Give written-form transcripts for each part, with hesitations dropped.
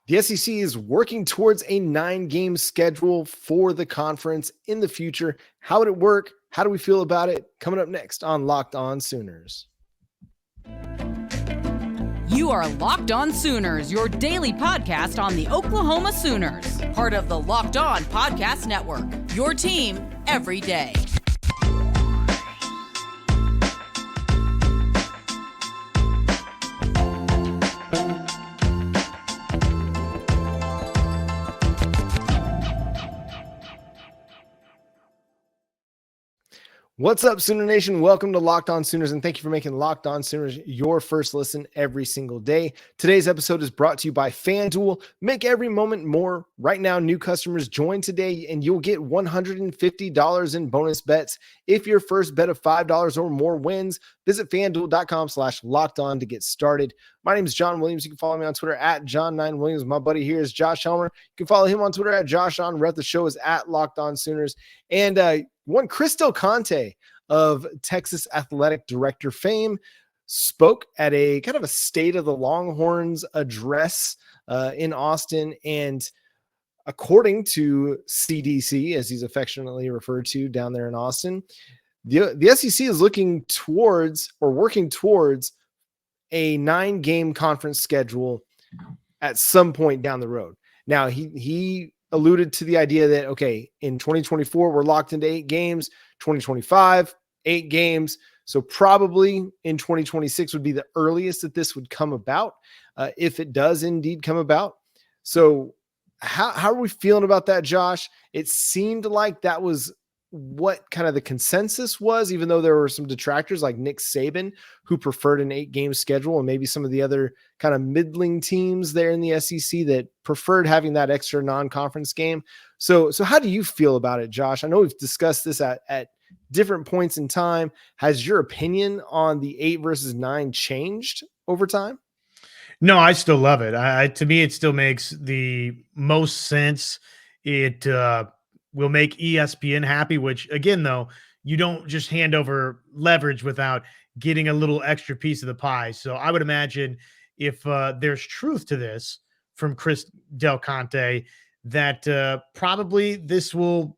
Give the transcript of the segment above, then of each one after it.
The SEC is working towards a 9-game schedule for the conference in the future. How would it work? How do we feel about it? Coming up next on Locked On Sooners. You are Locked On Sooners, your daily podcast on the Oklahoma Sooners, part of the Locked On Podcast Network, your team every day. What's up, Sooner Nation? Welcome to Locked On Sooners, and thank you for making Locked On Sooners your first listen every single day. Today's episode is brought to you by FanDuel. Make every moment more. Right now, new customers join today, and you'll get $150 in bonus bets if your first bet of $5 or more wins. Visit FanDuel.com/LockedOn to get started. My name is John Williams. You can follow me on Twitter at John9Williams. My buddy here is Josh Helmer. You can follow him on Twitter at JoshOnReth. The show is at Locked On Sooners. And one Conte of Texas Athletic Director fame spoke at a kind of a State of the Longhorns address in Austin. And according to CDC, as he's affectionately referred to down there in Austin, the SEC is looking towards or working towards a 9-game conference schedule at some point down the road. Now, he alluded to the idea that, okay, in 2024, we're locked into 8 games, 2025, 8 games. So probably in 2026 would be the earliest that this would come about, if it does indeed come about. So how are we feeling about that, Josh? It seemed like that was what kind of the consensus was, even though there were some detractors like Nick Saban who preferred an 8-game schedule, and maybe some of the other kind of middling teams there in the SEC that preferred having that extra non-conference game. So how do you feel about it, Josh? I know we've discussed this at different points in time. Has your opinion on the 8 versus 9 changed over time? No, I still love it. To me, it still makes the most sense. It will make ESPN happy, which again, though, you don't just hand over leverage without getting a little extra piece of the pie. So I would imagine if there's truth to this from Chris Del Conte, that probably this will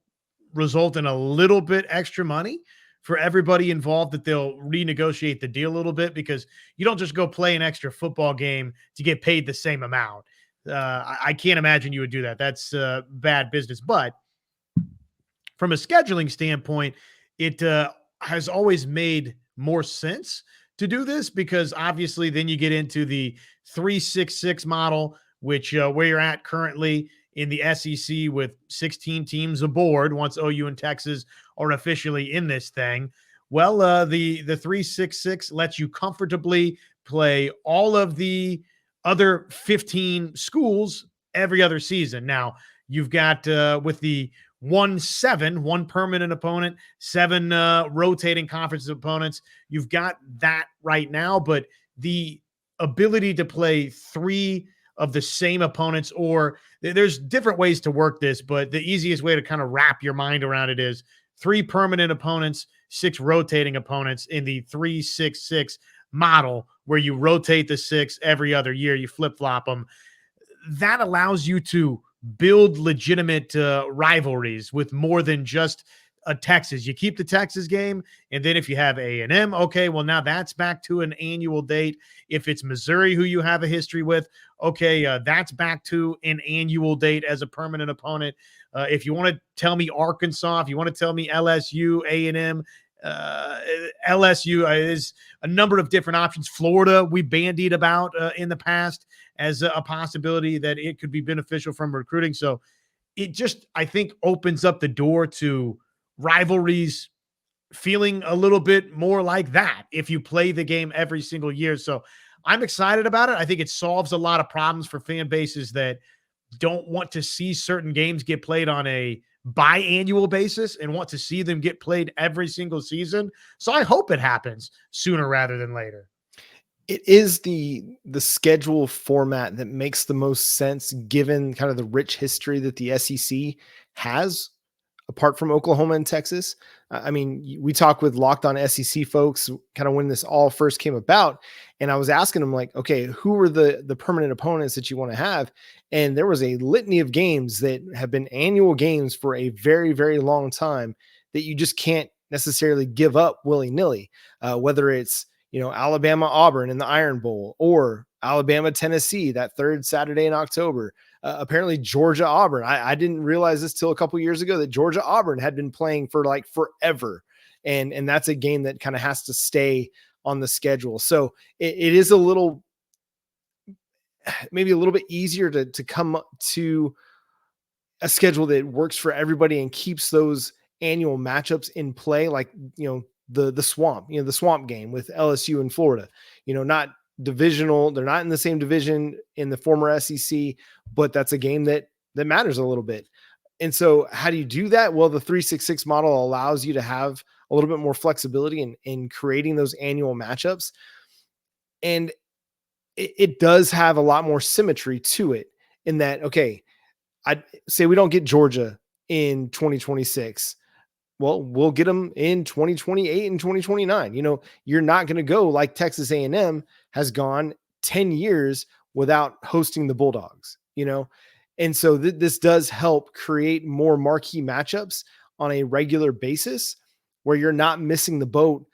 result in a little bit extra money for everybody involved, that they'll renegotiate the deal a little bit, because you don't just go play an extra football game to get paid the same amount. I can't imagine you would do that. That's bad business. But from a scheduling standpoint, it has always made more sense to do this, because obviously then you get into the 3-6-6 model, which where you're at currently in the SEC with 16 teams aboard once OU and Texas are officially in this thing. Well, the 3-6-6 lets you comfortably play all of the other 15 schools every other season. Now, you've got with the 1-7, 1 permanent opponent, 7 rotating conference opponents. You've got that right now, but the ability to play 3 of the same opponents, or there's different ways to work this, but the easiest way to kind of wrap your mind around it is 3 permanent opponents, 6 rotating opponents in the 3-6-6 model, where you rotate the 6 every other year, you flip-flop them. That allows you to build legitimate rivalries with more than just a Texas. You keep the Texas game, and then if you have A&M, okay, well, now that's back to an annual date. If it's Missouri, who you have a history with, okay, that's back to an annual date as a permanent opponent. If you want to tell me Arkansas, if you want to tell me LSU, A&M, LSU is a number of different options. Florida, we bandied about in the past as a possibility that it could be beneficial from recruiting. So it just, I think, opens up the door to rivalries feeling a little bit more like that if you play the game every single year. So I'm excited about it. I think it solves a lot of problems for fan bases that don't want to see certain games get played on a biannual basis and want to see them get played every single season. So I hope it happens sooner rather than later. It is the schedule format that makes the most sense given kind of the rich history that the SEC has apart from Oklahoma and Texas. I mean, we talked with Locked On SEC folks kind of when this all first came about, and I was asking them like, okay, who are the permanent opponents that you want to have? And there was a litany of games that have been annual games for a very, very long time that you just can't necessarily give up willy-nilly, whether it's, Alabama Auburn in the Iron Bowl, or Alabama Tennessee that third Saturday in October. Apparently Georgia Auburn. I didn't realize this till a couple years ago that Georgia Auburn had been playing for like forever. And that's a game that kind of has to stay on the schedule. So it is maybe a little bit easier to come to a schedule that works for everybody and keeps those annual matchups in play. Like, the swamp, the swamp game with LSU in Florida, not divisional. They're not in the same division in the former SEC, but that's a game that matters a little bit. And so how do you do that? Well, the 366 model allows you to have a little bit more flexibility in creating those annual matchups. And it does have a lot more symmetry to it in that, okay, I'd say we don't get Georgia in 2026. Well, we'll get them in 2028 and 2029. You're not going to go like Texas A&M has gone 10 years without hosting the Bulldogs, And so this does help create more marquee matchups on a regular basis where you're not missing the boat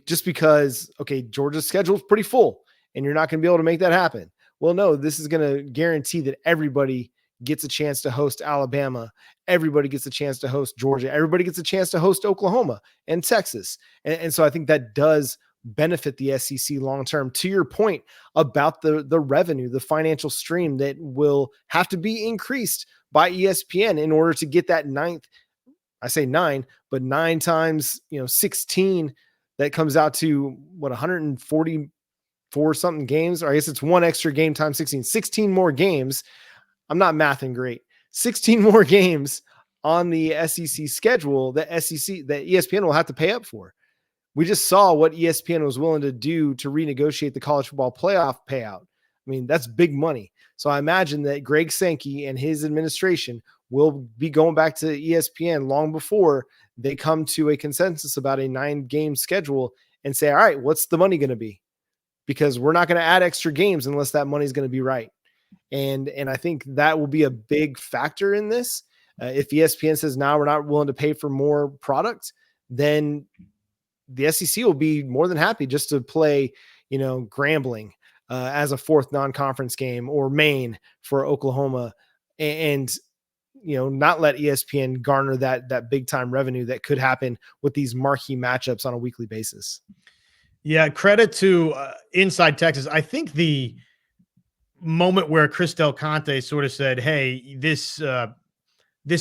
just because, okay, Georgia's schedule is pretty full and you're not going to be able to make that happen. Well, no, this is going to guarantee that everybody gets a chance to host Alabama. Everybody gets a chance to host Georgia. Everybody gets a chance to host Oklahoma and Texas. And so I think that does benefit the SEC long-term. To your point about the revenue, the financial stream that will have to be increased by ESPN in order to get that ninth, I say 9, but 9 times, 16, that comes out to what, 144 something games, or I guess it's one extra game times 16 more games. I'm not mathing great. 16 more games on the SEC schedule that ESPN will have to pay up for. We just saw what ESPN was willing to do to renegotiate the college football playoff payout. I mean, that's big money. So I imagine that Greg Sankey and his administration will be going back to ESPN long before they come to a consensus about a 9-game schedule and say, all right, what's the money going to be? Because we're not going to add extra games unless that money is going to be right. And I think that will be a big factor in this. If ESPN says, we're not willing to pay for more product, then the SEC will be more than happy just to play, Grambling as a fourth non-conference game, or Maine for Oklahoma, and not let ESPN garner that big time revenue that could happen with these marquee matchups on a weekly basis. Yeah, credit to Inside Texas. I think the moment where Conte sort of said, hey, this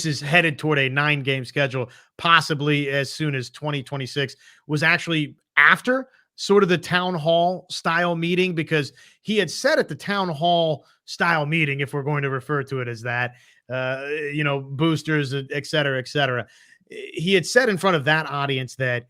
is headed toward a 9-game schedule, possibly as soon as 2026, was actually after sort of the town hall style meeting, because he had said at the town hall style meeting, if we're going to refer to it as that, boosters, et cetera, he had said in front of that audience that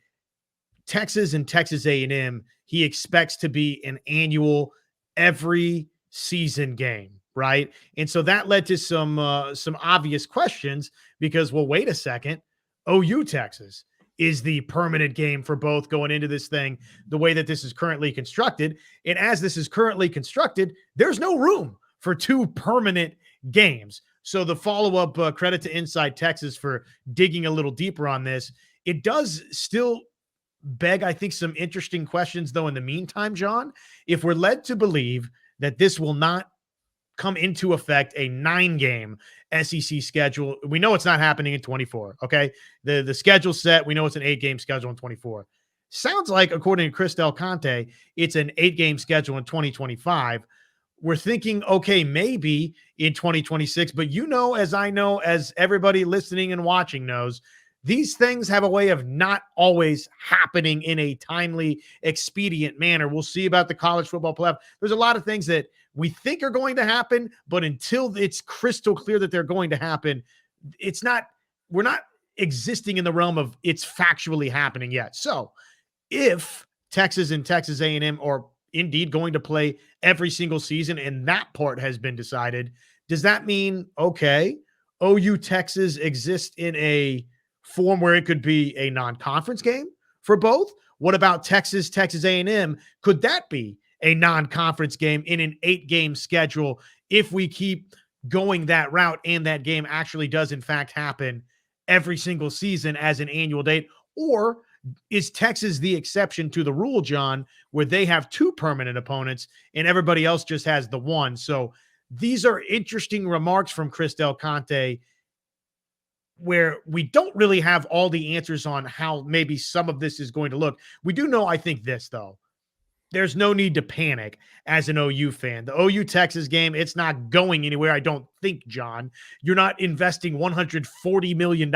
Texas and Texas A&M, he expects to be an annual every season game, right? And so that led to some obvious questions, because, well, wait a second, OU Texas is the permanent game for both going into this thing the way that this is currently constructed. And as this is currently constructed, there's no room for 2 permanent games. So the follow-up credit to Inside Texas for digging a little deeper on this. It does still beg, I think, some interesting questions, though, in the meantime, John. If we're led to believe that this will not come into effect, a 9-game SEC schedule, we know it's not happening in 24, okay? The schedule's set. We know it's an 8-game schedule in 24. Sounds like, according to Conte, it's an 8-game schedule in 2025. We're thinking, okay, maybe in 2026, but as I know, as everybody listening and watching knows, these things have a way of not always happening in a timely, expedient manner. We'll see about the college football playoff. There's a lot of things that we think are going to happen, but until it's crystal clear that they're going to happen, we're not existing in the realm of it's factually happening yet. So if Texas and Texas A&M are indeed going to play every single season and that part has been decided, does that mean, okay, OU Texas exists in a form where it could be a non-conference game for both? What about Texas, Texas A&M? Could that be a non-conference game in an 8-game schedule if we keep going that route and that game actually does in fact happen every single season as an annual date? Or is Texas the exception to the rule, John, where they have 2 permanent opponents and everybody else just has the 1? So these are interesting remarks from Chris Del Conte, where we don't really have all the answers on how maybe some of this is going to look. We do know, I think, this, though. There's no need to panic as an OU fan. The OU Texas game, it's not going anywhere, I don't think, John. You're not investing $140 million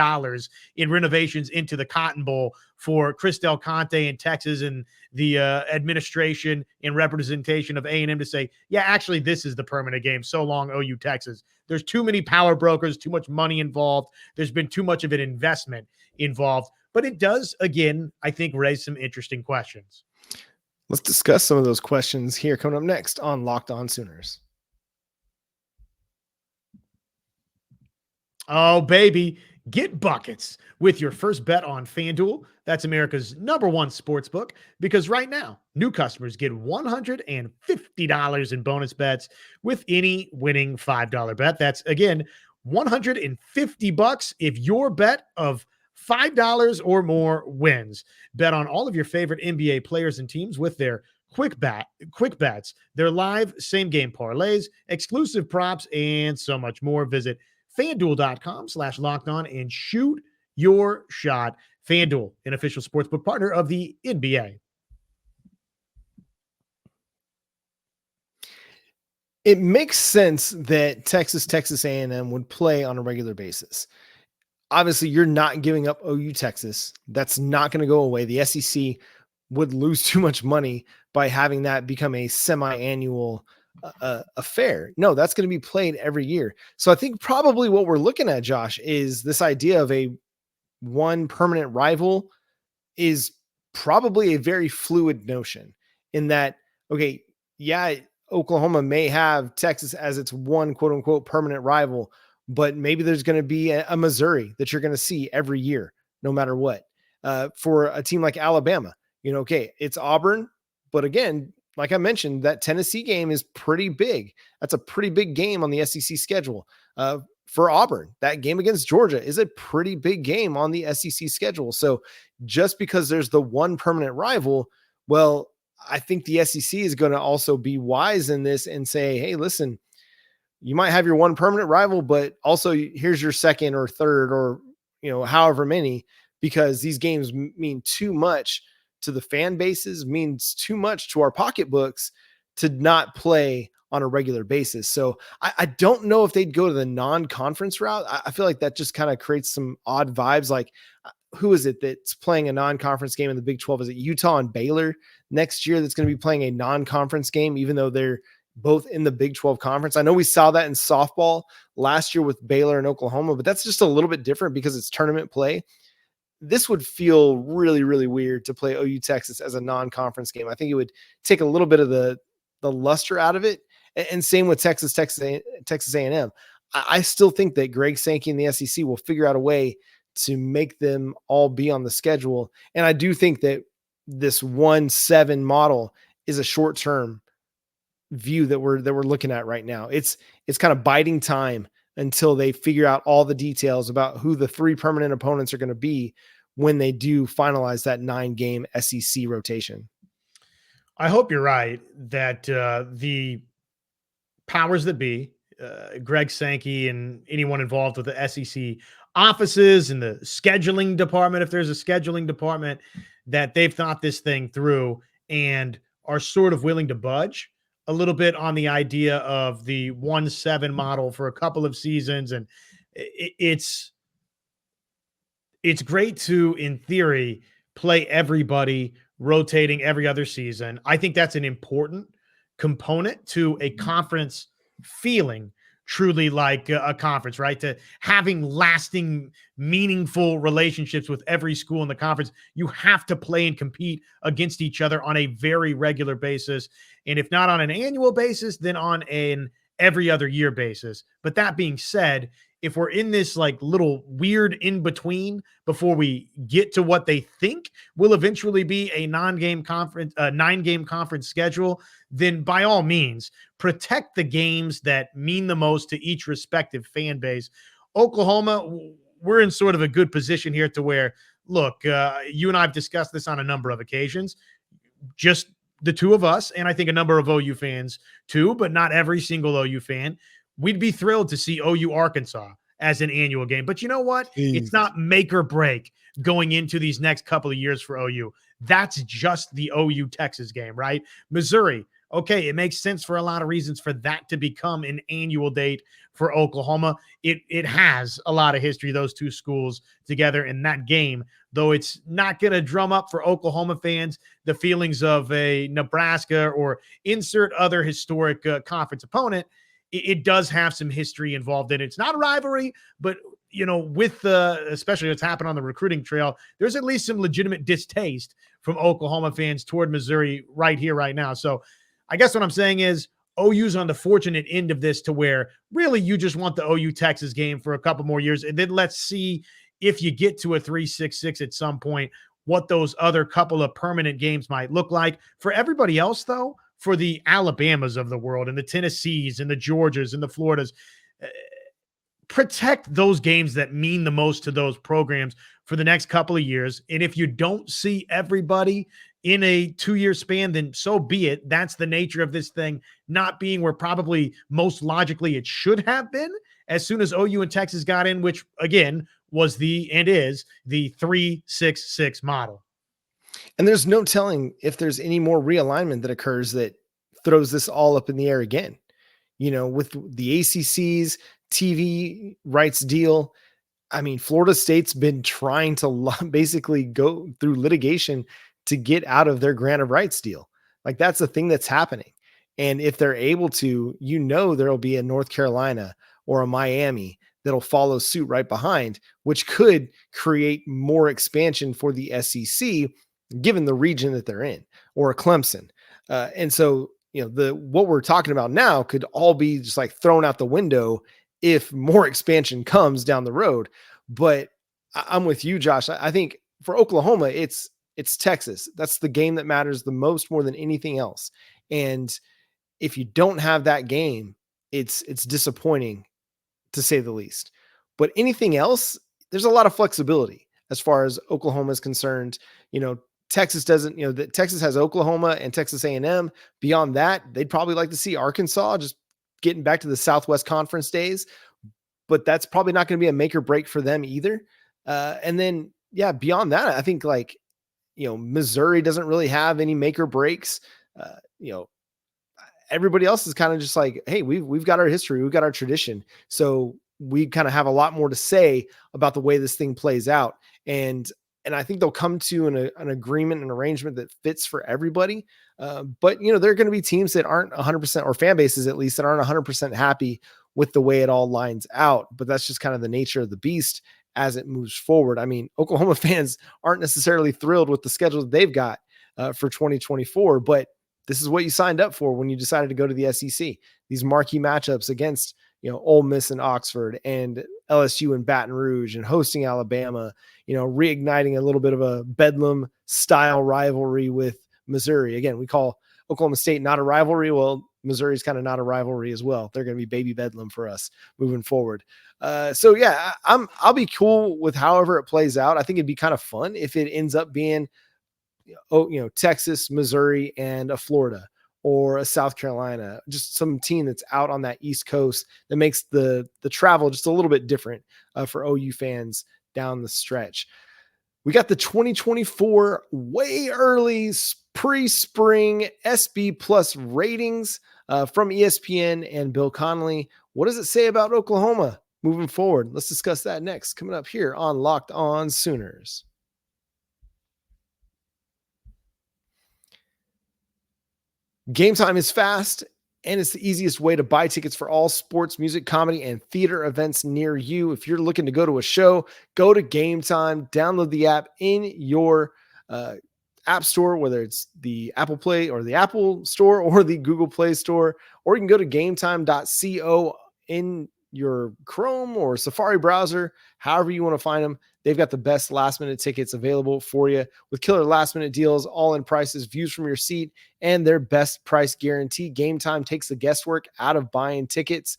in renovations into the Cotton Bowl for Chris Del Conte in Texas and the administration and representation of A&M to say, yeah, actually, this is the permanent game. So long, OU Texas. There's too many power brokers, too much money involved. There's been too much of an investment involved. But it does, again, I think, raise some interesting questions. Let's discuss some of those questions here coming up next on Locked On Sooners. Oh, baby, get buckets with your first bet on FanDuel. That's America's #1 sportsbook, because right now, new customers get $150 in bonus bets with any winning $5 bet. That's, again, $150 if your bet of $5 or more wins. Bet on all of your favorite NBA players and teams with their quick bets, their live same game parlays, exclusive props, and so much more. Visit FanDuel.com/lockedon and shoot your shot. FanDuel, an official sportsbook partner of the NBA. It makes sense that Texas A&M would play on a regular basis. Obviously, you're not giving up OU Texas. That's not going to go away. The SEC would lose too much money by having that become a semi-annual affair. No, that's going to be played every year. So I think probably what we're looking at, Josh, is this idea of a one permanent rival is probably a very fluid notion in that, okay, yeah, Oklahoma may have Texas as its one quote unquote permanent rival, but maybe there's going to be a Missouri that you're going to see every year, no matter what. For a team like Alabama, okay, it's Auburn, but again, like I mentioned, that Tennessee game is pretty big. That's a pretty big game on the SEC schedule. For Auburn, that game against Georgia is a pretty big game on the SEC schedule. So just because there's the one permanent rival, well, I think the SEC is going to also be wise in this and say, hey, listen, you might have your one permanent rival, but also here's your second or third or, however many, because these games mean too much to the fan bases, means too much to our pocketbooks to not play on a regular basis. So I don't know if they'd go to the non-conference route. I feel like that just kind of creates some odd vibes. Like, who is it that's playing a non-conference game in the Big 12? Is it Utah and Baylor next year that's going to be playing a non-conference game, even though they're both in the Big 12 conference? I know we saw that in softball last year with Baylor and Oklahoma, but that's just a little bit different because it's tournament play. This would feel really, really weird to play OU Texas as a non-conference game. I think it would take a little bit of the luster out of it. And same with Texas A&M. I still think that Greg Sankey and the SEC will figure out a way to make them all be on the schedule. And I do think that this 1-7 model is a short-term view that we're looking at right now. It's kind of biding time until they figure out all the details about who the 3 permanent opponents are going to be when they do finalize that 9-game SEC rotation. I hope you're right that the powers that be, Greg Sankey and anyone involved with the SEC offices and the scheduling department, if there's a scheduling department, that they've thought this thing through and are sort of willing to budge a little bit on the idea of the 1-7 model for a couple of seasons. And it's great to, in theory, play everybody rotating every other season. I think that's an important component to a conference feeling truly like a conference, right? To having lasting, meaningful relationships with every school in the conference, you have to play and compete against each other on a very regular basis. And if not on an annual basis, then on an every other year basis. But that being said, if we're in this like little weird in between before we get to what they think will eventually be a 9-game conference schedule, then by all means, protect the games that mean the most to each respective fan base. Oklahoma, we're in sort of a good position here to where, look, you and I have discussed this on a number of occasions, just the two of us, and I think a number of OU fans too, but not every single OU fan. We'd be thrilled to see OU Arkansas as an annual game. But you know what? It's not make or break going into these next couple of years for OU. That's just the OU Texas game, right? Missouri, okay, it makes sense for a lot of reasons for that to become an annual date for Oklahoma. It has a lot of history, those two schools together in that game, though it's not going to drum up for Oklahoma fans the feelings of a Nebraska or insert other historic conference opponent. It does have some history involved in it. It's not a rivalry, but with especially what's happened on the recruiting trail, there's at least some legitimate distaste from Oklahoma fans toward Missouri right here, right now. So I guess what I'm saying is OU's on the fortunate end of this to where really you just want the OU Texas game for a couple more years. And then let's see if you get to a 3-6-6 at some point, what those other couple of permanent games might look like. For everybody else, though, for the Alabamas of the world and the Tennessees and the Georgias and the Floridas, protect those games that mean the most to those programs for the next couple of years. And if you don't see everybody in a 2-year span, then so be it. That's the nature of this thing not being where probably most logically it should have been as soon as OU and Texas got in, which again was and is the 3-6-6 model. And there's no telling if there's any more realignment that occurs that throws this all up in the air again. With the ACC's TV rights deal, I mean, Florida State's been trying to basically go through litigation to get out of their grant of rights deal. Like, that's the thing that's happening. And if they're able to, there'll be a North Carolina or a Miami that'll follow suit right behind, which could create more expansion for the SEC, given the region that they're in, or a Clemson. And so, what we're talking about now could all be just like thrown out the window if more expansion comes down the road. But I'm with you, Josh. I think for Oklahoma, it's Texas. That's the game that matters the most, more than anything else. And if you don't have that game, it's disappointing, to say the least. But anything else, there's a lot of flexibility as far as Oklahoma is concerned. Texas doesn't, Texas has Oklahoma and Texas A&M. Beyond that, they'd probably like to see Arkansas just getting back to the Southwest Conference days, but that's probably not going to be a make or break for them either. And then, beyond that, I think Missouri doesn't really have any make or breaks. Everybody else is kind of just like, hey, we've got our history, we've got our tradition. So we kind of have a lot more to say about the way this thing plays out. And I think they'll come to an agreement, an arrangement that fits for everybody. But there are going to be teams that aren't 100%, or fan bases at least, that aren't 100% happy with the way it all lines out. But that's just kind of the nature of the beast as it moves forward. I mean, Oklahoma fans aren't necessarily thrilled with the schedule that they've got for 2024, but this is what you signed up for when you decided to go to the SEC. These marquee matchups against, Ole Miss and Oxford, and LSU and Baton Rouge, and hosting Alabama, reigniting a little bit of a Bedlam style rivalry with Missouri. Again, we call Oklahoma State not a rivalry. Well, Missouri's kind of not a rivalry as well. They're going to be baby Bedlam for us moving forward. So yeah, I'll be cool with however it plays out. I think it'd be kind of fun if it ends up being, Texas, Missouri, and a Florida or a South Carolina, just some team that's out on that East Coast that makes the travel just a little bit different for OU fans down the stretch. We got the 2024 way early pre-spring SB Plus ratings from ESPN and Bill Connolly. What does it say about Oklahoma moving forward? Let's discuss that next, coming up here on Locked On Sooners. Gametime is fast, and it's the easiest way to buy tickets for all sports, music, comedy, and theater events near you. If you're looking to go to a show, go to Gametime, download the app in your app store, whether it's the Apple Play or the Apple Store or the Google Play Store, or you can go to gametime.co your Chrome or Safari browser, however you want to find them. They've got the best last-minute tickets available for you with killer last-minute deals, all-in prices, views from your seat, and their best price guarantee. Gametime takes the guesswork out of buying tickets.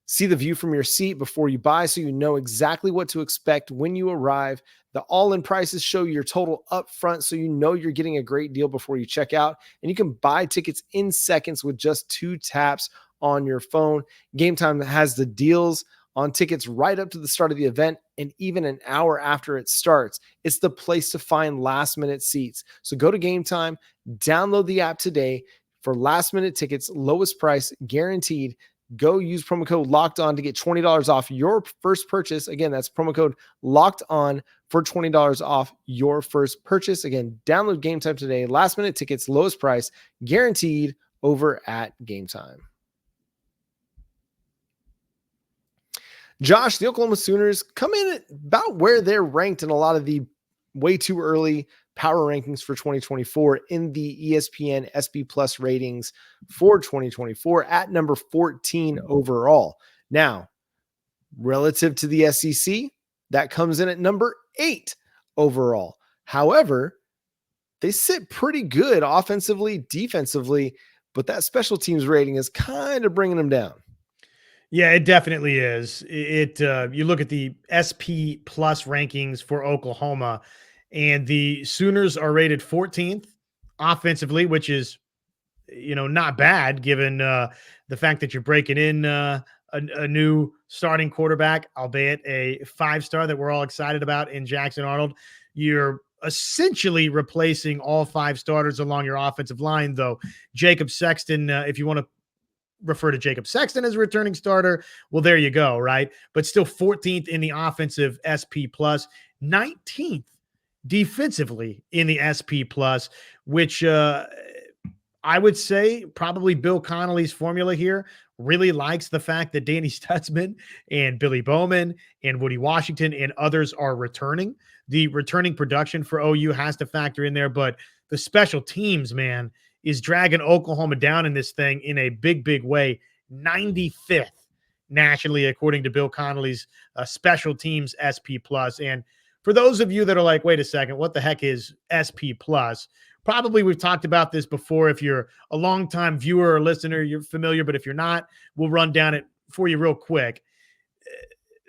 See the view from your seat before you buy so you know exactly what to expect when you arrive. The all-in prices show your total up front so you know you're getting a great deal before you check out. And you can buy tickets in seconds with just 2 taps on your phone. Gametime has the deals on tickets right up to the start of the event and even an hour after it starts. It's the place to find last-minute seats. So go to Gametime, download the app today for last-minute tickets, lowest price guaranteed. Go use promo code Locked On to get $20 off your first purchase. Again, that's promo code Locked On for $20 off your first purchase. Again, download Gametime today. Last-minute tickets, lowest price guaranteed over at Gametime. Josh, the Oklahoma Sooners come in at about where they're ranked in a lot of the way too early power rankings for 2024 in the ESPN SP Plus ratings for 2024 at number 14 overall. Now, relative to the SEC, that comes in at number 8 overall. However, they sit pretty good offensively, defensively, but that special teams rating is kind of bringing them down. Yeah, it definitely is. You look at the SP Plus rankings for Oklahoma, and the Sooners are rated 14th offensively, which is, not bad given the fact that you're breaking in a new starting quarterback, albeit a 5-star that we're all excited about in Jackson Arnold. You're essentially replacing all 5 starters along your offensive line, though. Jacob Sexton, if you want to refer to Jacob Sexton as a returning starter, well, there you go, right? But still 14th in the offensive SP Plus, 19th defensively in the SP Plus, which I would say probably Bill Connolly's formula here really likes the fact that Danny Stutzman and Billy Bowman and Woody Washington and others are returning. The returning production for OU has to factor in there, but the special teams, man, is dragging Oklahoma down in this thing in a big, big way. 95th nationally, according to Bill Connolly's special teams SP Plus. And for those of you that are like, wait a second, what the heck is SP Plus? Probably we've talked about this before. If you're a longtime viewer or listener, you're familiar. But if you're not, we'll run down it for you real quick.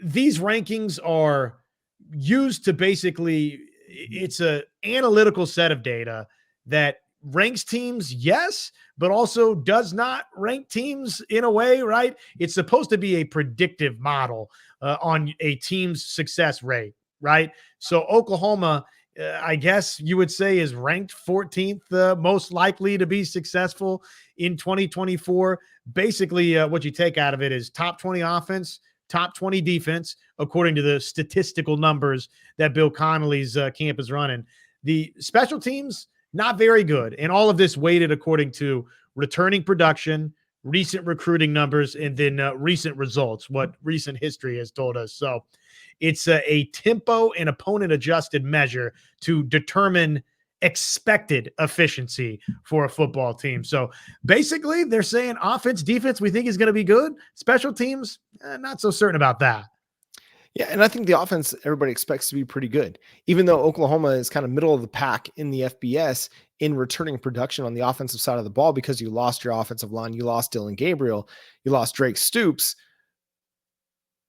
These rankings are used to basically, it's an analytical set of data that ranks teams, yes, but also does not rank teams in a way, right? It's supposed to be a predictive model on a team's success rate, right? So Oklahoma, I guess you would say, is ranked 14th most likely to be successful in 2024. Basically, what you take out of it is top 20 offense, top 20 defense, according to the statistical numbers that Bill Connolly's camp is running. The special teams, not very good. And all of this weighted according to returning production, recent recruiting numbers, and then recent results, what recent history has told us. So it's a tempo and opponent adjusted measure to determine expected efficiency for a football team. So basically they're saying offense, defense, we think is going to be good. Special teams, not so certain about that. Yeah, and I think the offense everybody expects to be pretty good, even though Oklahoma is kind of middle of the pack in the FBS in returning production on the offensive side of the ball because you lost your offensive line, you lost Dylan Gabriel, you lost Drake Stoops.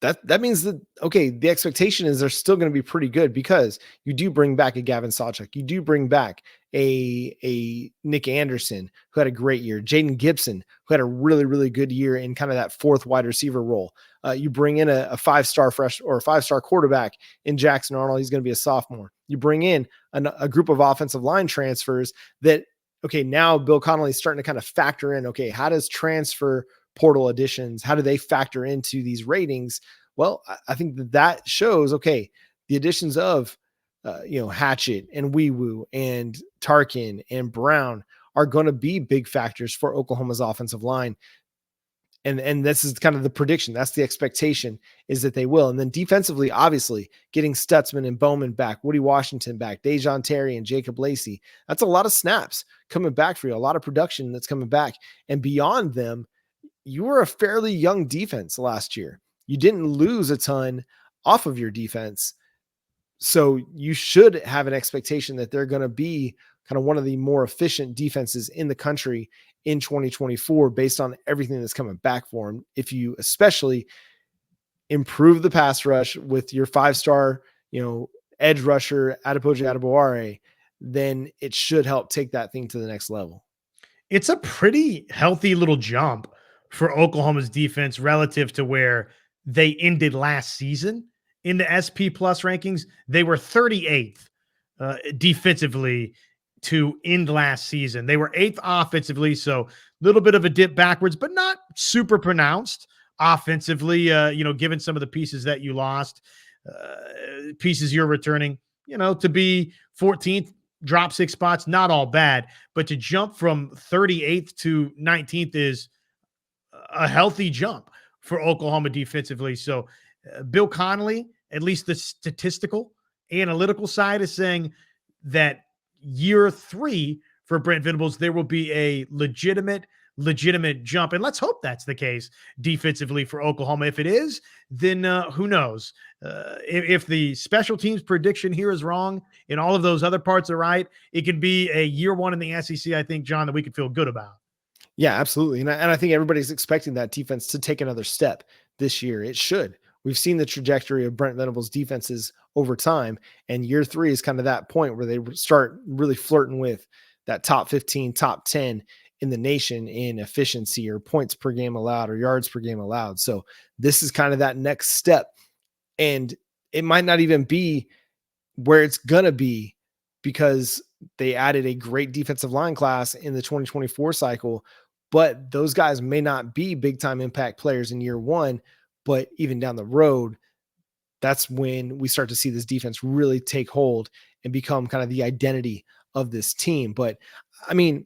That means that, okay, the expectation is they're still going to be pretty good because you do bring back a Gavin Sawchuk. You do bring back a Nick Anderson, who had a great year. Jaden Gibson, who had a really, really good year in kind of that 4th wide receiver role. You bring in a 5-star fresh or a 5-star quarterback in Jackson Arnold. He's going to be a sophomore. You bring in a group of offensive line transfers that, okay, now Bill Connolly is starting to kind of factor in, okay, how does transfer portal additions, how do they factor into these ratings? Well, I think that shows, okay, the additions of, Hatchett and Weewoo and Tarkin and Brown are going to be big factors for Oklahoma's offensive line. And this is kind of the prediction. That's the expectation, is that they will. And then defensively, obviously, getting Stutzman and Bowman back, Woody Washington back, Dejon Terry and Jacob Lacey. That's a lot of snaps coming back for you, a lot of production that's coming back. And beyond them, you were a fairly young defense last year. you didn't lose a ton off of your defense. So you should have an expectation that they're going to be kind of one of the more efficient defenses in the country in 2024 based on everything that's coming back for them. If you especially improve the pass rush with your 5-star, edge rusher, Adepoju Adebaware, then it should help take that thing to the next level. It's a pretty healthy little jump for Oklahoma's defense relative to where they ended last season in the SP Plus rankings. They were 38th defensively to end last season. They were 8th offensively, so a little bit of a dip backwards, but not super pronounced offensively, given some of the pieces that you lost, pieces you're returning, to be 14th, drop 6 spots, not all bad, but to jump from 38th to 19th is a healthy jump for Oklahoma defensively. So Bill Connolly, at least the statistical analytical side, is saying that year 3 for Brent Venables, there will be a legitimate jump. And let's hope that's the case defensively for Oklahoma. If it is, then who knows? If the special teams prediction here is wrong and all of those other parts are right, it could be a year 1 in the SEC, I think, John, that we could feel good about. Yeah, absolutely. And I think everybody's expecting that defense to take another step this year. It should. We've seen the trajectory of Brent Venables' defenses over time, and year 3 is kind of that point where they start really flirting with that top 15, top 10 in the nation in efficiency or points per game allowed or yards per game allowed. So this is kind of that next step. And it might not even be where it's going to be because they added a great defensive line class in the 2024 cycle, but those guys may not be big time impact players in year 1, but even down the road, that's when we start to see this defense really take hold and become kind of the identity of this team. But I mean,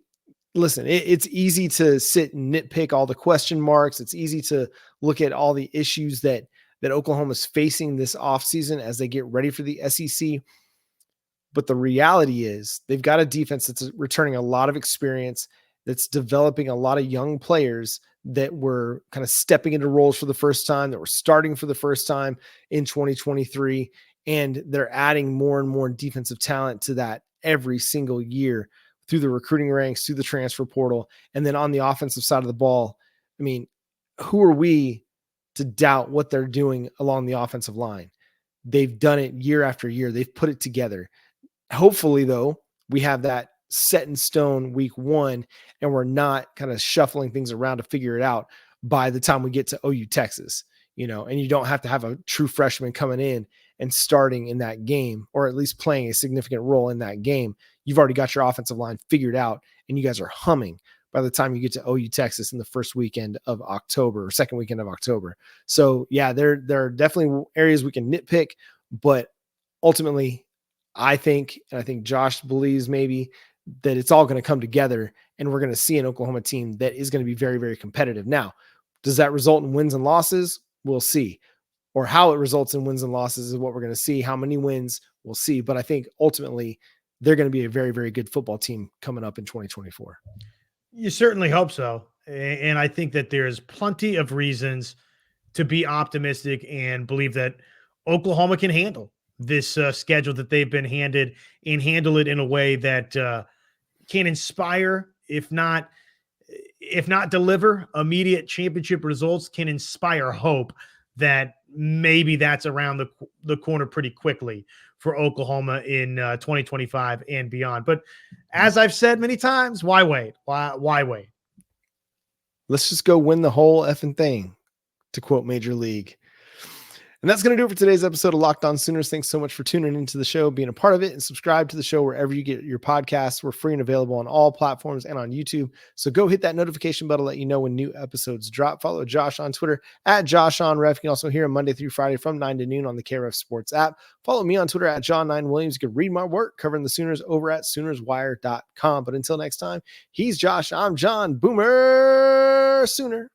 listen, it's easy to sit and nitpick all the question marks. It's easy to look at all the issues that Oklahoma's facing this offseason as they get ready for the SEC. But the reality is they've got a defense that's returning a lot of experience, that's developing a lot of young players that were kind of stepping into roles for the first time, that were starting for the first time in 2023. And they're adding more and more defensive talent to that every single year through the recruiting ranks, through the transfer portal. And then on the offensive side of the ball, I mean, who are we to doubt what they're doing along the offensive line? They've done it year after year. They've put it together. Hopefully, though, we have that set in stone week 1, and we're not kind of shuffling things around to figure it out by the time we get to OU Texas, and you don't have to have a true freshman coming in and starting in that game, or at least playing a significant role in that game. You've already got your offensive line figured out, and you guys are humming by the time you get to OU Texas in the first weekend of October or second weekend of October. So yeah, there are definitely areas we can nitpick, but ultimately I think Josh believes maybe that it's all going to come together and we're going to see an Oklahoma team that is going to be very, very competitive. Now, does that result in wins and losses? We'll see. Or how it results in wins and losses is what we're going to see. How many wins, we'll see. But I think ultimately they're going to be a very, very good football team coming up in 2024. You certainly hope so. And I think that there's plenty of reasons to be optimistic and believe that Oklahoma can handle this schedule that they've been handed and handle it in a way that can inspire, if not deliver immediate championship results, can inspire hope that maybe that's around the corner pretty quickly for Oklahoma in 2025 and beyond. But as I've said many times, why wait? Why wait? Let's just go win the whole effing thing, to quote Major League. And that's going to do it for today's episode of Locked On Sooners. Thanks so much for tuning into the show, being a part of it, and subscribe to the show wherever you get your podcasts. We're free and available on all platforms and on YouTube. So go hit that notification bell to let you know when new episodes drop. Follow Josh on Twitter at JoshOnRef. You can also hear him Monday through Friday from 9 to noon on the KREF Sports app. Follow me on Twitter at John9Williams. You can read my work covering the Sooners over at SoonersWire.com. But until next time, he's Josh. I'm John. Boomer Sooner.